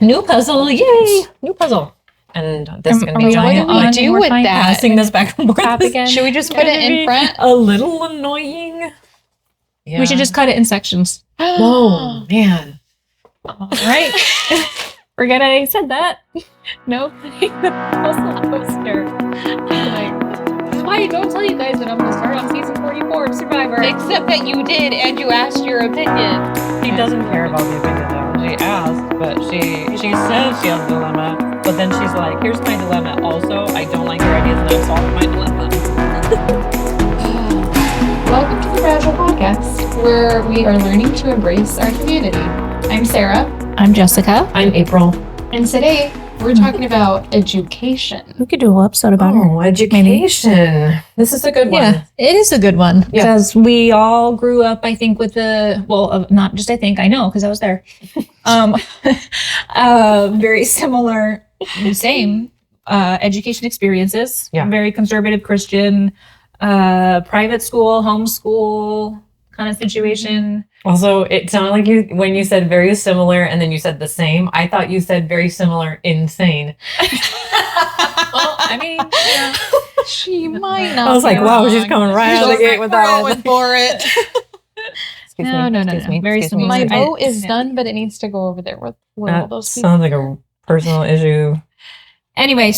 New puzzle, yay! New puzzle. And this is going to be giant. What do we do with that? Passing this back and forth again. Should we just put it in front? A little annoying. Yeah. We should just cut it in sections. Whoa, man. All right. Forget I said that. No. The puzzle poster. This is why I don't tell you guys that I'm going to start on season 44 of Survivor. Except that you did, and you asked your opinion. She doesn't care about the opinion, though. She asked, but she says she has a dilemma, but then she's like, here's my dilemma. Also, I don't like your ideas, and I'm solving my dilemma. Welcome to the Fragile Podcast, where we are learning to embrace our community. I'm Sarah. I'm Jessica. I'm April. And today, we're talking about education. We could do a whole episode about it. Oh, education. This is a good one. Yeah, it is a good one. Because we all grew up, I think, with not just I think, I know, because I was there. Very similar, same education experiences. Yeah. Very conservative Christian, private school, homeschool kind of situation. Also, it sounded like when you said very similar and then you said the same, I thought you said very similar, insane. Well, I mean, yeah. She might not. I was like, wow, she's coming right out of the gate with that one. For it. Excuse me. Very similar. My vote is done, but it needs to go over there with all That those people. sounds like a personal issue. Anyway,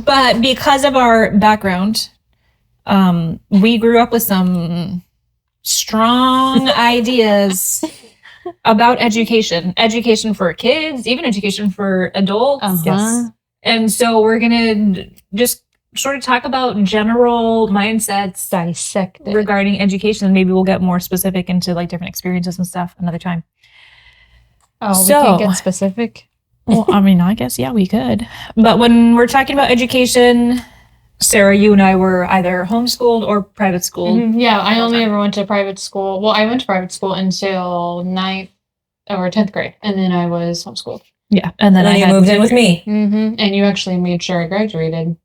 but because of our background, we grew up with some strong ideas about education for kids, even education for adults. Yes. And so we're going to just sort of talk about general mindsets, Dissect it. regarding education. And maybe we'll get more specific into like different experiences and stuff another time. Oh, we So- can't get specific. Well, I mean, I guess, yeah, we could. But when we're talking about education, Sarah, you and I were either homeschooled or private schooled. Mhm. Yeah, I only ever went to private school. Well, I went to private school until 9th or 10th grade, and then I was homeschooled. Yeah. And then And then you I moved in with me. Mm-hmm. And you actually made sure I graduated.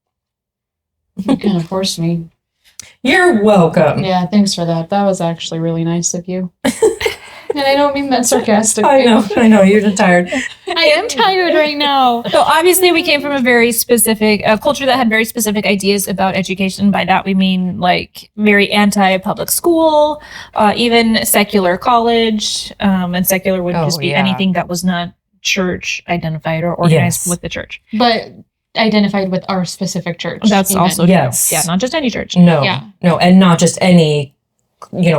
You kind of forced me. You're welcome. Yeah, thanks for that. That was actually really nice of you. And I don't mean that sarcastically. I know. You're just tired. I am tired right now. So obviously we came from a very specific culture that had very specific ideas about education. By that we mean like very anti-public school, even secular college, and secular would just be anything that was not church identified or organized with the church. But identified with our specific church. That's even. also Yes. yeah, not just any church. No. Yeah. No, and not just any,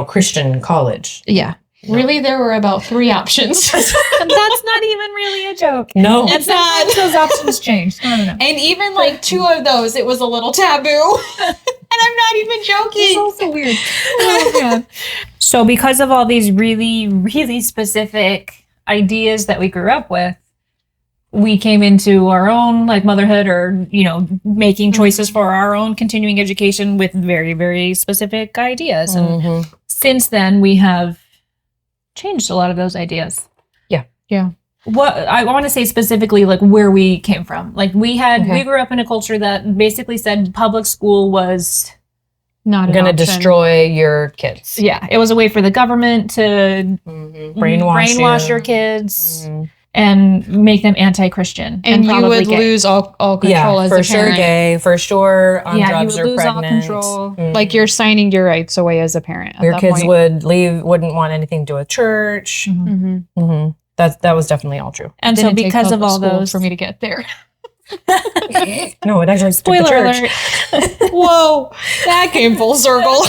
Christian college. Yeah, Really, there were about 3 options. that's not even really a joke. No. It's not. Those options changed. No. And even like 2 of those, it was a little taboo. And I'm not even joking. It's also weird. Oh, man. So because of all these really, really specific ideas that we grew up with, we came into our own like motherhood or, making choices for our own continuing education with very, very specific ideas. And since then we have changed a lot of those ideas. Yeah. What I want to say specifically, like where we came from, like we grew up in a culture that basically said public school was Not going to destroy your kids. yeah, it was a way for the government to Brainwash your kids and make them anti-Christian. And you probably would gay. lose all control as for a sure parent. gay, for sure on Yeah, you drugs would or lose all pregnant. control. Like you're signing your rights away as a parent. At Your that kids point. wouldn't want anything to do with church. Mhm. That was definitely all true. And so Didn't take because of public all school those, for me to get there. No, it actually took the spoiler church. alert. Whoa, that came full circle.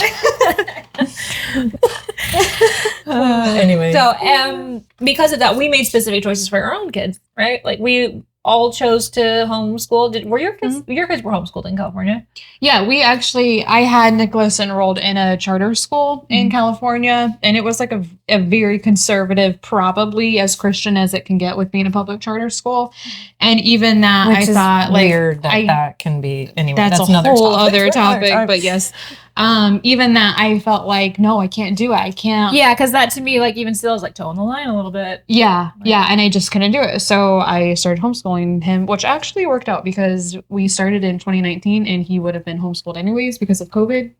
Anyway. So, because of that, we made specific choices for our own kids, right? Like we all chose to homeschool. Were your kids? Your kids were homeschooled in California. Yeah, I had Nicholas enrolled in a charter school in California, and it was like a very conservative, probably as Christian as it can get with being a public charter school. And even that, Which I is thought like weird that can be. Anyway, that's a another whole topic. other topic, but yes. Even that I felt like, no, I can't do it. I can't. Yeah, because that to me, like even still, is like toeing the line a little bit. Yeah. And I just couldn't do it. So I started homeschooling him, which actually worked out because we started in 2019 and he would have been homeschooled anyways because of COVID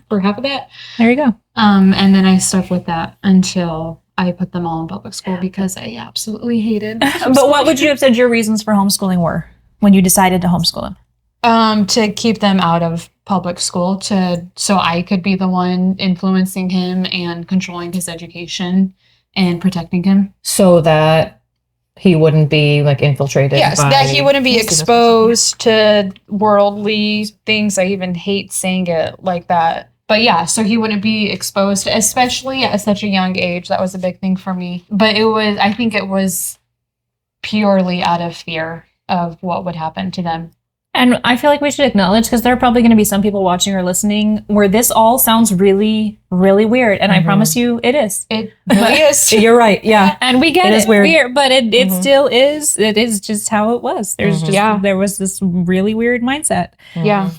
for half of that. There you go. And then I stuck with that until I put them all in public school because I absolutely hated But what would you have said your reasons for homeschooling were when you decided to homeschool them? To keep them out of public school, so I could be the one influencing him and controlling his education and protecting him. So that he wouldn't be like infiltrated. Yes, that he wouldn't be exposed to worldly things. I even hate saying it like that. But yeah, so he wouldn't be exposed, especially at such a young age. That was a big thing for me. But I think it was purely out of fear of what would happen to them. And I feel like we should acknowledge, because there are probably going to be some people watching or listening where this all sounds really, really weird. And I promise you it is. It really is. You're right. Yeah. And we get It is weird. but it still is. It is just how it was. There's there was this really weird mindset. Yeah.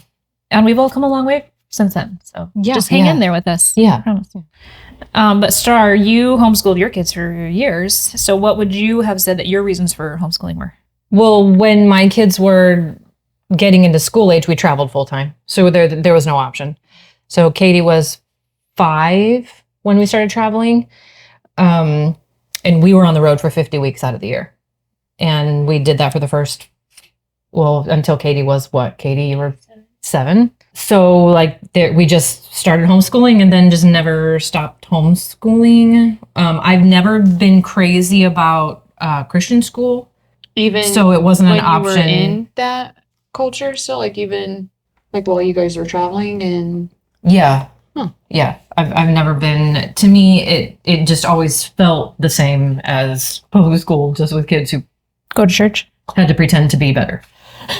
And we've all come a long way since then. So just hang in there with us. Yeah. I promise. But Star, you homeschooled your kids for years. So what would you have said that your reasons for homeschooling were? Well, when my kids were getting into school age, we traveled full time. So there was no option. So Katie was 5 when we started traveling. And we were on the road for 50 weeks out of the year. And we did that for the first, until Katie was what? Katie, you were 7. So like we just started homeschooling and then just never stopped homeschooling. I've never been crazy about Christian school. Even so it wasn't an option. You were in that culture still, like even like while you guys were traveling and yeah. I've never been. To me, it just always felt the same as public school, just with kids who go to church, had to pretend to be better.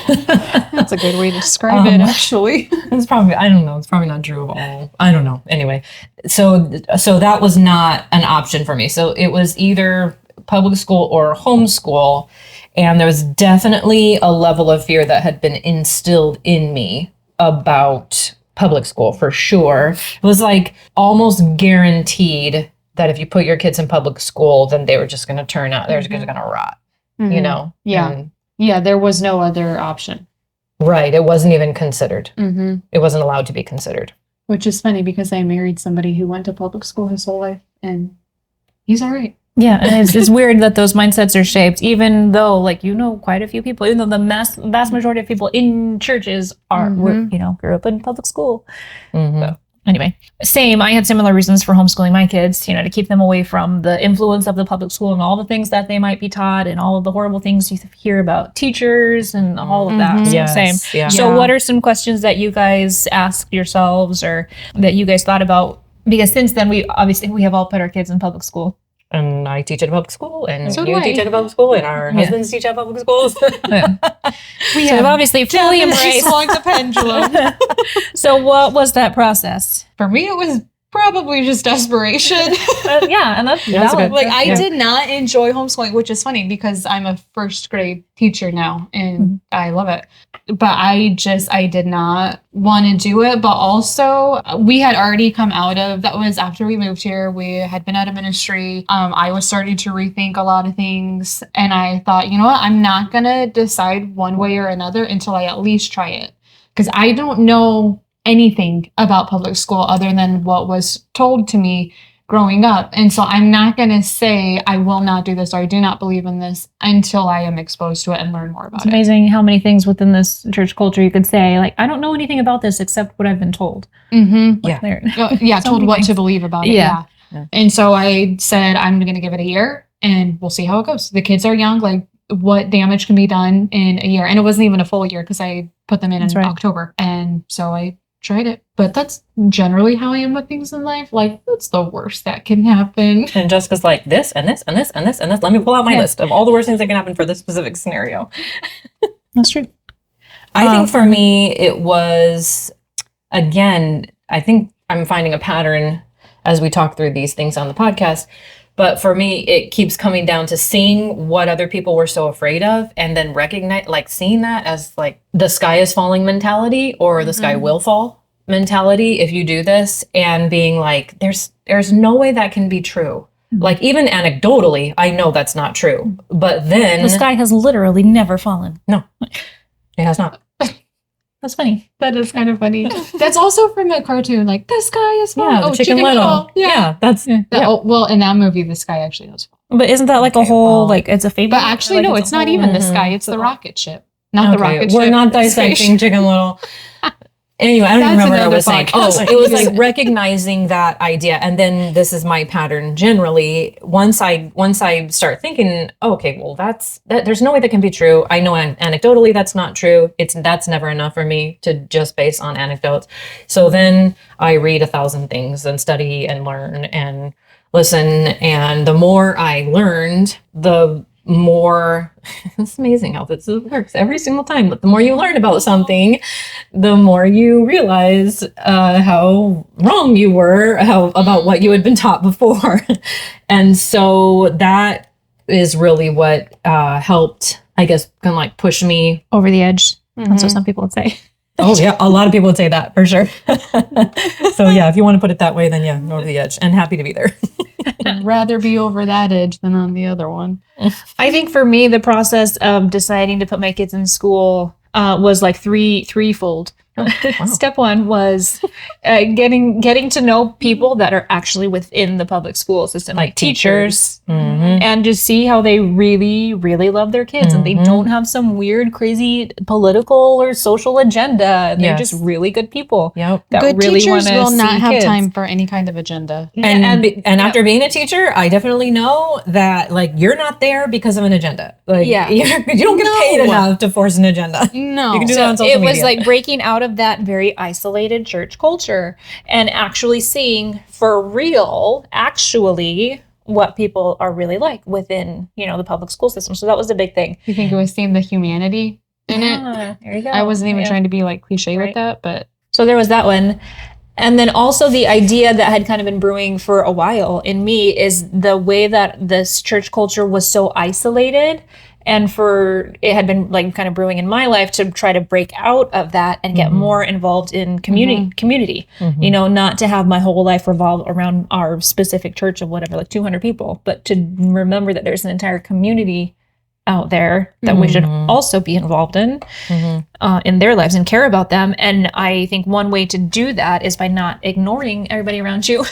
That's a good way to describe it, actually. It's probably, I don't know, it's probably not true of all. I don't know. Anyway, so that was not an option for me. So it was either public school or homeschool. And there was definitely a level of fear that had been instilled in me about public school, for sure. It was like almost guaranteed that if you put your kids in public school, then they were just going to turn out, they're just going to rot, you know? Yeah. Yeah, there was no other option. Right. It wasn't even considered. It wasn't allowed to be considered. Which is funny because I married somebody who went to public school his whole life and he's all right. Yeah, and it's weird that those mindsets are shaped, even though, like, quite a few people, even though the vast majority of people in churches grew up in public school. So, anyway, same. I had similar reasons for homeschooling my kids, to keep them away from the influence of the public school and all the things that they might be taught and all of the horrible things you hear about teachers and all of that. Yes, same. Yeah. So what are some questions that you guys asked yourselves or that you guys thought about? Because since then, we have all put our kids in public school. And I teach at a public school, and so you teach at a public school, and our husbands teach at public schools. We have obviously fully embraced swung the pendulum. So what was that process? For me, it was probably just desperation. And that's valid. Like I did not enjoy homeschooling, which is funny because I'm a first grade teacher now, and I love it. But I did not want to do it. But also, we had already come out of, that was after we moved here. We had been out of ministry. I was starting to rethink a lot of things. And I thought, you know what? I'm not going to decide one way or another until I at least try it. Because I don't know anything about public school other than what was told to me growing up. And so I'm not going to say I will not do this or I do not believe in this until I am exposed to it and learn more about it. It's amazing how many things within this church culture you could say, like, I don't know anything about this except what I've been told. Told what to believe about it. Yeah. And so I said, I'm going to give it a year and we'll see how it goes. The kids are young, like what damage can be done in a year. And it wasn't even a full year because I put them in October. And so I tried it. But that's generally how I am with things in life. Like, that's the worst that can happen. And Jessica's like, this and this and this and this and this. Let me pull out my list of all the worst things that can happen for this specific scenario. That's true. I think for me, it was, again, I think I'm finding a pattern as we talk through these things on the podcast. But for me, it keeps coming down to seeing what other people were so afraid of and then seeing that as like the sky is falling mentality or the sky will fall mentality if you do this, and being like, there's no way that can be true. Like even anecdotally, I know that's not true. But then the sky has literally never fallen. No, it has not. That's funny. That is kind of funny. That's also from a cartoon, like the sky is falling. Yeah, the Chicken Little. Yeah, that's Well, in that movie, the sky actually does fall. But isn't that like a whole, like, it's a fable? But actually, Like, no, a it's not whole- even the sky. It's the rocket ship. Not the rocket ship. We're not the spaceship. dissecting Chicken Little. Anyway, I don't even That's remember what I another was saying. podcast. Oh, it was like recognizing that idea, and then this is my pattern generally. Once I start thinking, okay, well, that. There's no way that can be true. I know anecdotally that's not true. That's never enough for me to just base on anecdotes. So then I read 1,000 things and study and learn and listen, and the more I learned, the more it's amazing how this works every single time. But the more you learn about something, the more you realize how wrong you were about what you had been taught before. And so that is really what helped, I guess, kind of like push me over the edge. That's what some people would say. Oh yeah, a lot of people would say that for sure. So yeah, if you want to put it that way, then yeah, over the edge, and happy to be there. I'd rather be over that edge than on the other one. I think for me, the process of deciding to put my kids in school was like threefold. Step one was getting to know people that are actually within the public school system, like teachers, and just see how they really, really love their kids, and they don't have some weird, crazy political or social agenda. And they're just really good people. Yep. That Good really teachers wanna will not see have kids. time for any kind of agenda. And after being a teacher, I definitely know that like you're not there because of an agenda. Like you don't get paid enough to force an agenda. No. You can do So that on social it was media. like breaking out of that very isolated church culture and actually seeing for real, actually, what people are really like within, the public school system. So that was the big thing. You think it was seeing the humanity in it? There you go. I wasn't even trying to be like cliche with Right. that, but So there was that one. And then also the idea that had kind of been brewing for a while in me is the way that this church culture was so isolated, and it had been like kind of brewing in my life to try to break out of that and get more involved in community, not to have my whole life revolve around our specific church of whatever, like 200 people, but to remember that there's an entire community out there that we should also be involved in their lives and care about them. And I think one way to do that is by not ignoring everybody around you.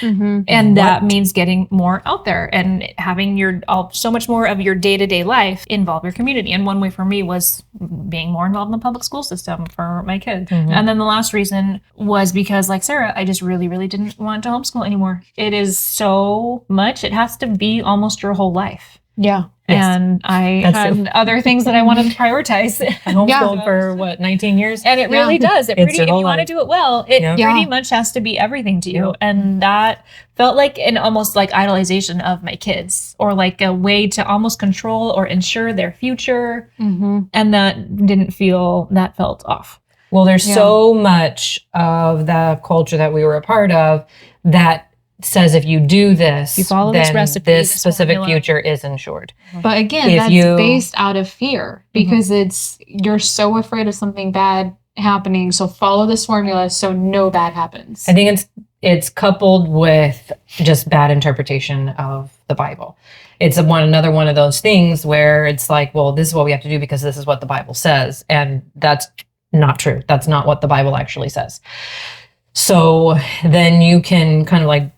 And that means getting more out there and having so much more of your day-to-day life involve your community. And one way for me was being more involved in the public school system for my kids. And then the last reason was because, like Sarah, I just really, really didn't want to homeschool anymore. It is so much. It has to be almost your whole life. yeah. And I had other things that I wanted to prioritize. I homeschooled for 19 years? And it really does. If you want to do it well, it pretty much has to be everything to you. And that felt like an almost like idolization of my kids, or like a way to almost control or ensure their future. And that felt off. Well, there's so much of the culture that we were a part of that says if you do this, you follow then this recipe, this this specific formula. future is ensured. But again, that's based out of fear because you're so afraid of something bad happening. So follow this formula so no bad happens. I think it's coupled with just bad interpretation of the Bible. It's another one of those things where it's like, well, this is what we have to do because this is what the Bible says. And that's not true. That's not what the Bible actually says. So then you can kind of like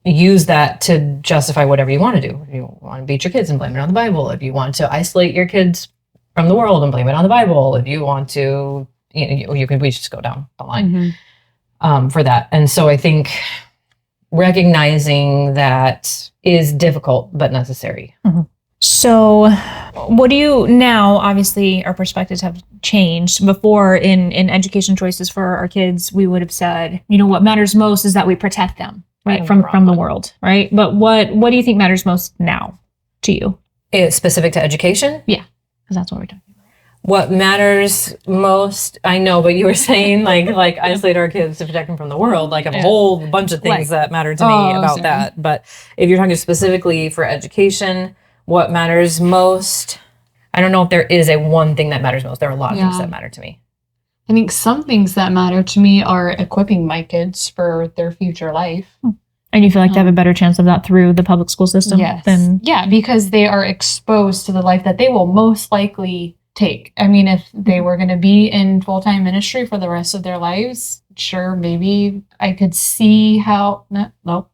use that to justify whatever you want to do. If you want to beat your kids and blame it on the Bible. If you want to isolate your kids from the world and blame it on the Bible. If you want to, we just go down the line for that. And so I think recognizing that is difficult but necessary. So what do you now, obviously our perspectives have changed. Before in education choices for our kids, we would have said, what matters most is that we protect them, right? From the world, right? But what do you think matters most now to you? It's specific to education? Yeah, because that's what we're talking about. What matters most, I know, but you were saying like isolate our kids to protect them from the world. Like I have a whole bunch of things that matter to me about that. But if you're talking specifically for education, what matters most, I don't know if there is a one thing that matters most. There are a lot of things that matter to me. I think some things that matter to me are equipping my kids for their future life. And you feel like they have a better chance of that through the public school system? Yes. Yeah, because they are exposed to the life that they will most likely take. I mean, if they were going to be in full-time ministry for the rest of their lives, sure, maybe I could see how. Nope. Nope.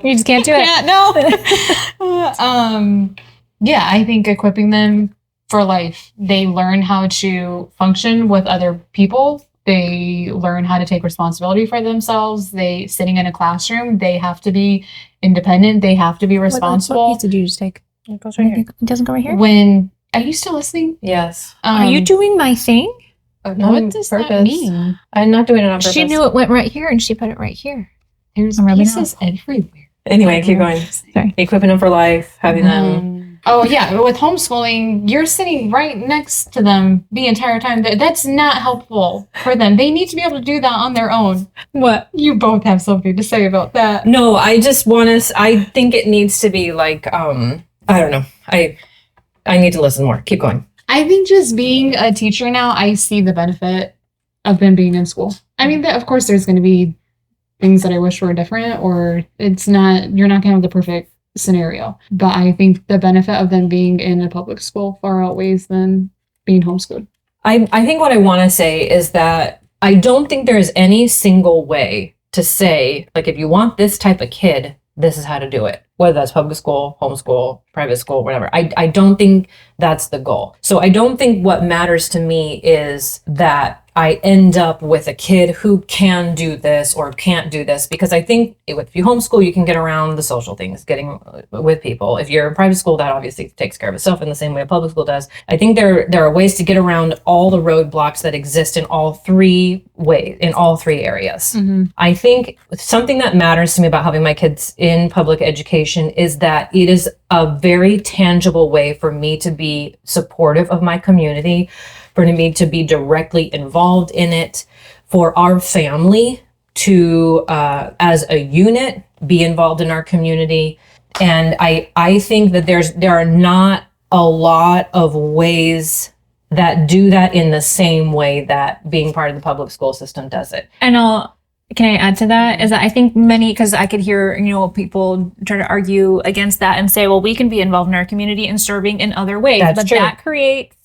You just can't do it. No. Yeah, I think equipping them for life. They learn how to function with other people. They learn how to take responsibility for themselves. They sitting in a classroom, they have to be independent. They have to be responsible. What piece did you just take? It goes right here. It doesn't go right here? Are you still listening? Yes. Are you doing my thing? What does that mean? I'm not doing it on purpose. She knew it went right here and she put it right here. There's I'm rubbing pieces everywhere. Anyway, keep going. Sorry. Equipping them for life, having them. Oh yeah, but with homeschooling, you're sitting right next to them the entire time. That's not helpful for them. They need to be able to do that on their own. What? You both have something to say about that. No, I just want to. I think it needs to be like. I don't know. I need to listen more. Keep going. I think just being a teacher now, I see the benefit of them being in school. I mean, of course, there's going to be things that I wish were different, or you're not going to have the perfect scenario. But I think the benefit of them being in a public school far outweighs than being homeschooled. I think what I want to say is that I don't think there's any single way to say, like, if you want this type of kid, this is how to do it. Whether that's public school, homeschool, private school, whatever. I don't think that's the goal. So I don't think what matters to me is that I end up with a kid who can do this or can't do this, because I think if you homeschool, you can get around the social things, getting with people. If you're in private school, that obviously takes care of itself in the same way a public school does. I think there are ways to get around all the roadblocks that exist in all three areas. Mm-hmm. I think something that matters to me about having my kids in public education is that it is a very tangible way for me to be supportive of my community, for me to be directly involved in it, for our family to, as a unit, be involved in our community. And I think that there are not a lot of ways that do that in the same way that being part of the public school system does it. And can I add to that? Is that I think because I could hear, people try to argue against that and say, well, we can be involved in our community and serving in other ways. That's but true. That creates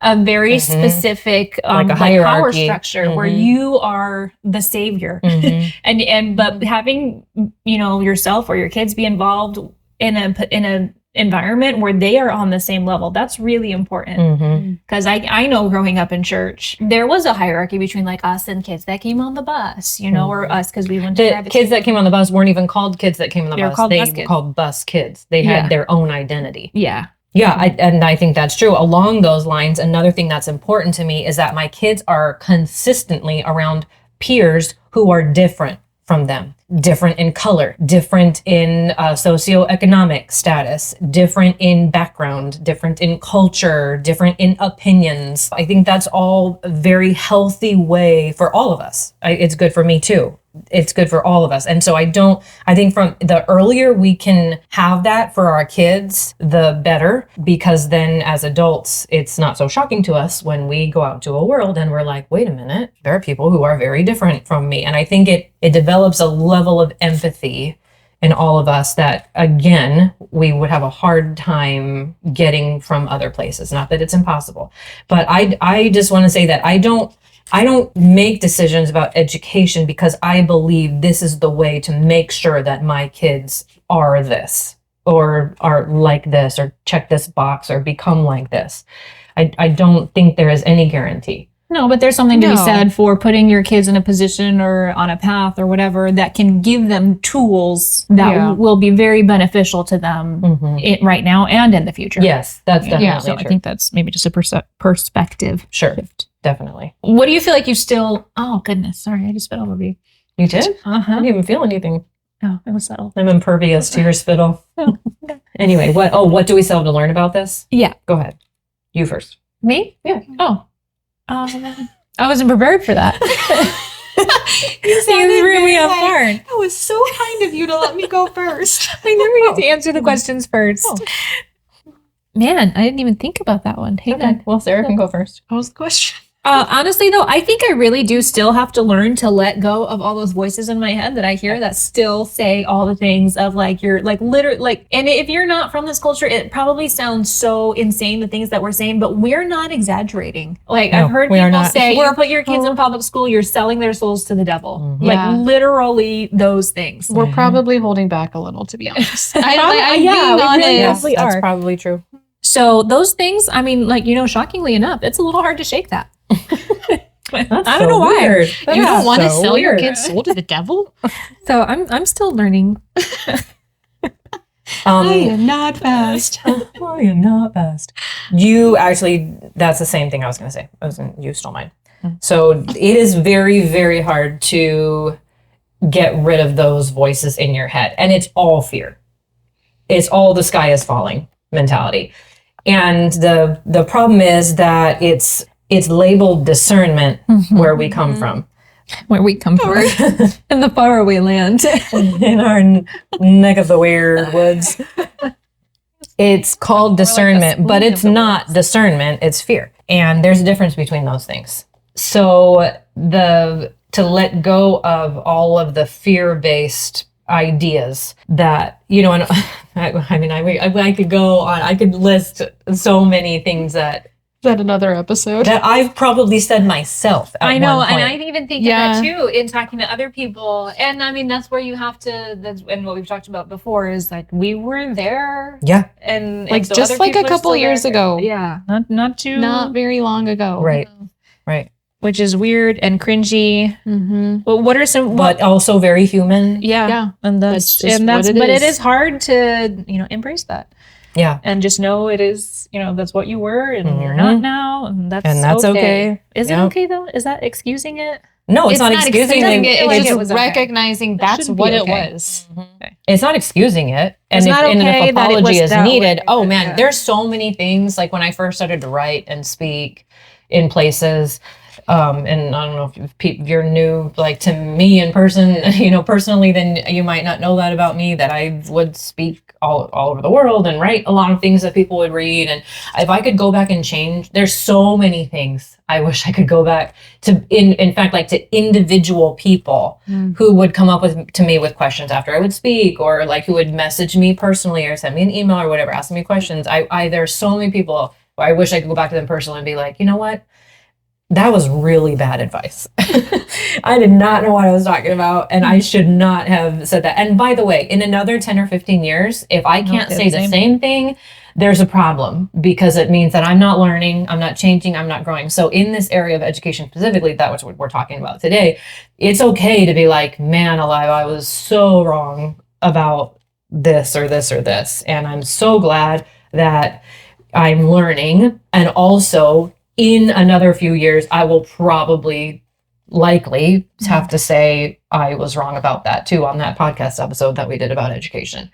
a very specific Like a power hierarchy. structure where you are the savior. But having, yourself or your kids be involved in a environment where they are on the same level, that's really important. Because I know growing up in church, there was a hierarchy between like us and kids that came on the bus, or us because we went to The kids that came on the bus weren't even called kids that came on the bus. Called They bus were kids. called bus kids. They had their own identity. Yeah. Yeah, I think that's true. Along those lines, another thing that's important to me is that my kids are consistently around peers who are different from them. Different in color, different in socioeconomic status, different in background, different in culture, different in opinions. I think that's all a very healthy way for all of us. It's good for me too. It's good for all of us. And so I think from the earlier we can have that for our kids, the better, because then as adults, it's not so shocking to us when we go out into a world and we're like, wait a minute, there are people who are very different from me. And I think it develops a level of empathy in all of us that, again, we would have a hard time getting from other places. Not that it's impossible, but I just want to say that I don't make decisions about education because I believe this is the way to make sure that my kids are this or are like this or check this box or become like this. I don't think there is any guarantee. No, but there's something to be said for putting your kids in a position or on a path or whatever that can give them tools that will be very beneficial to them right now and in the future. Yes, that's definitely So true. I think that's maybe just a perspective shift. Definitely. What do you feel like you still... Oh, goodness. Sorry, I just spit all over you. You did? I Uh-huh. didn't even feel anything. Oh, it was subtle. I'm impervious to your spittle. Anyway, what do we still have to learn about this? Yeah. Go ahead. You first. Me? Yeah. Oh. I wasn't prepared for that. You threw me off guard. That was so kind of you to let me go first. I never get to answer the questions first. Man, I didn't even think about that one. Hang on. Well, Sarah can go first. What was the question? Honestly, though, I think I really do still have to learn to let go of all those voices in my head that I hear that still say all the things of like, you're like literally like, and if you're not from this culture, it probably sounds so insane, the things that we're saying, but we're not exaggerating. Like No, I've heard we are people not. say, you put your kids in public school, you're selling their souls to the devil. Mhm. Yeah. Like literally those things. We're probably holding back a little, to be honest. I'm yeah, being we really honest. probably That's are. probably true. So those things, I mean, like, shockingly enough, it's a little hard to shake that. I don't know why. Weird. You don't want to so sell your weird. kid's soul to the devil? So I'm still learning. I am not fast. I am not fast. You actually, that's the same thing I was going to say. You stole mine. So it is very, very hard to get rid of those voices in your head. And it's all fear. It's all the sky is falling mentality. And the problem is that it's labeled discernment where we come from. Where we come from. In the faraway land. In our neck of the weird woods. It's called discernment, but it's not discernment, it's fear. And there's a difference between those things. So to let go of all of the fear-based ideas that, and I could go on, I could list so many things that Is that another episode? that I've probably said myself at I know, one point. and I even think of that too in talking to other people. And I mean, that's where you have to, and what we've talked about before is like, we were there. Yeah. And Like so just other like people a are couple still years there. ago. Yeah. Not very long ago. Right. Right. Which is weird and cringy. Mm-hmm. But what are some, But also very human. Yeah. And That's just what it but it is. is hard to, embrace that. Yeah. And just know it is, that's what you were and you're Mhm. not now. And that's okay. Is it Yep. okay though? Is that excusing it? No, it's not excusing it. it. like It's it just was okay. recognizing That that's shouldn't be what it okay. was. It's not excusing it. And It's if, not and okay if that it was apology is that needed, way, oh but man, yeah. there's so many things. Like when I first started to write and speak in places, and I don't know if you're new, like to me in person, personally, then you might not know that about me, that I would speak all over the world and write a lot of things that people would read. And if I could go back and change, there's so many things I wish I could go back to, in fact, like to individual people who would come up to me with questions after I would speak, or like who would message me personally or send me an email or whatever, asking me questions. There's so many people where I wish I could go back to them personally and be like, you know what? That was really bad advice. I did not know what I was talking about, and I should not have said that. And by the way, in another 10 or 15 years, if I can't say the same thing, there's a problem, because it means that I'm not learning, I'm not changing, I'm not growing. So in this area of education specifically, that's what we're talking about today. It's okay to be like, man alive, I was so wrong about this or this or this. And I'm so glad that I'm learning. And also, in another few years, I will likely have to say I was wrong about that too, on that podcast episode that we did about education.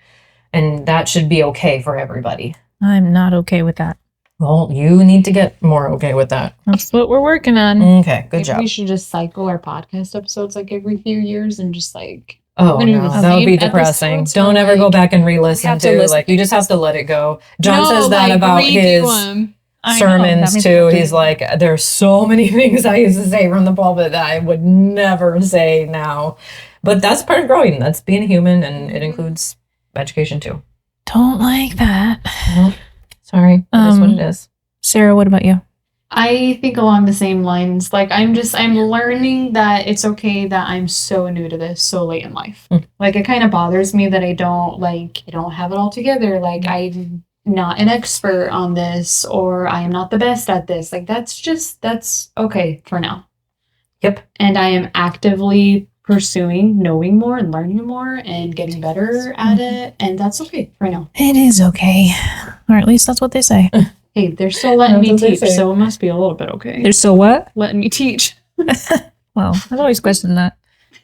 And that should be okay for everybody. I'm not okay with that. Well, you need to get more okay with that. That's what we're working on. Okay, good Maybe job. we should just cycle our podcast episodes like every few years and just like Oh, We're gonna do no, the that would be same depressing. episodes Don't for, ever go like, back and re-listen have to to, listen like, you just have to let it go. John No, says that like, about redo his 'em. I know, that sermons makes too. me feel He's good. like, there's so many things I used to say from the pulpit that I would never say now. But that's part of growing. That's being a human, and it includes education too. Don't like that. Sorry, that's what it is. Sarah, what about you? I think along the same lines. Like I'm learning that it's okay that I'm so new to this so late in life. Like it kind of bothers me that I don't have it all together. Like I'm not an expert on this, or I am not the best at this. Like that's okay for now. Yep. And I am actively pursuing knowing more and learning more and getting better at it. And that's okay for now. It is okay. Or at least that's what they say. Hey, they're still letting That's me what they teach, say. so it must be a little bit okay. They're still what? letting me teach. Well, I've always questioned that.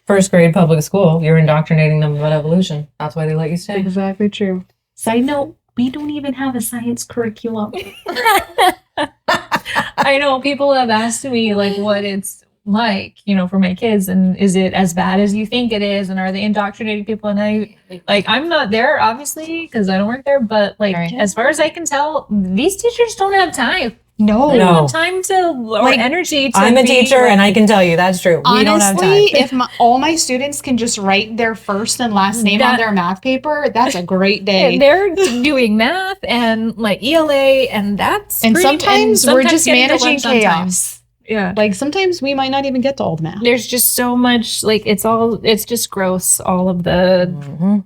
First grade public school, you're indoctrinating them about evolution. That's why they let you stay. Exactly true. Side note, we don't even have a science curriculum. I know people have asked me like what it's like, for my kids, and is it as bad as you think it is, and are they indoctrinating people? And I'm not there obviously because I don't work there, but like Right. as far as I can tell, these teachers don't have time. No. We No. don't have time to or Like, energy to I'm a be, teacher, and I can tell you that's true. We don't have time. Honestly, if all my students can just write their first and last name on their math paper, that's a great day. they're doing math and like ELA, and that's And pretty- sometimes we're just getting to managing lunch on time. chaos. Yeah. Like sometimes we might not even get to all the math. There's just so much, like it's just gross, all of the Mhm.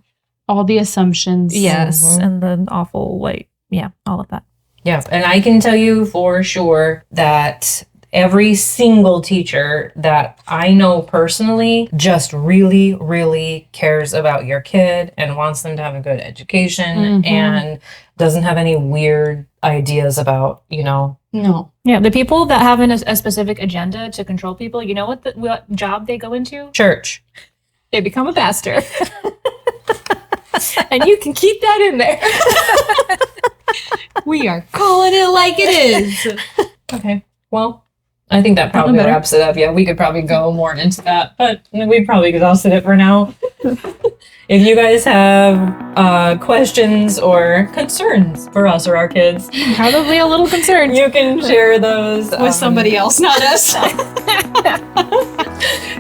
All the assumptions. yes, and the awful, like, yeah, all of that. Yeah, and I can tell you for sure that every single teacher that I know personally just really, really cares about your kid and wants them to have a good education Mhm. and doesn't have any weird ideas about, you know. No. Yeah, the people that have a specific agenda to control people, you know what job they go into? Church. They become a pastor. And you can keep that in there. We are calling it like it is. Okay. Well, I think that probably better. wraps it up. Yeah, we could probably go more into that, but we probably exhausted it for now. If you guys have questions or concerns for us or our kids, Probably a little concerned. you can share those With somebody else, not us.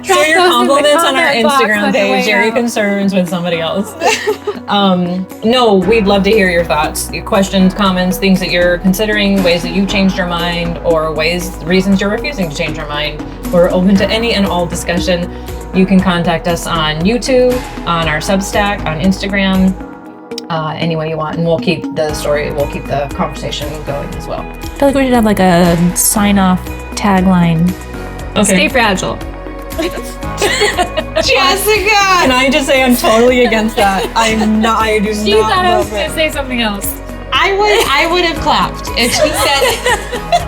Share your those in the compliments on our comment box Instagram on your way page. Share your out. concerns with somebody else. No, we'd love to hear your thoughts, your questions, comments, things that you're considering, ways that you changed your mind, or reasons you're refusing to change your mind. We're open to any and all discussion. You can contact us on YouTube, on our Substack, on Instagram, any way you want, and we'll keep the conversation going as well. I feel like we should have like a sign-off tagline. Stay fragile. Jessica! Can I just say I'm totally against that? I'm not. I do She not thought I was love going it. to say something else. I would have clapped if she said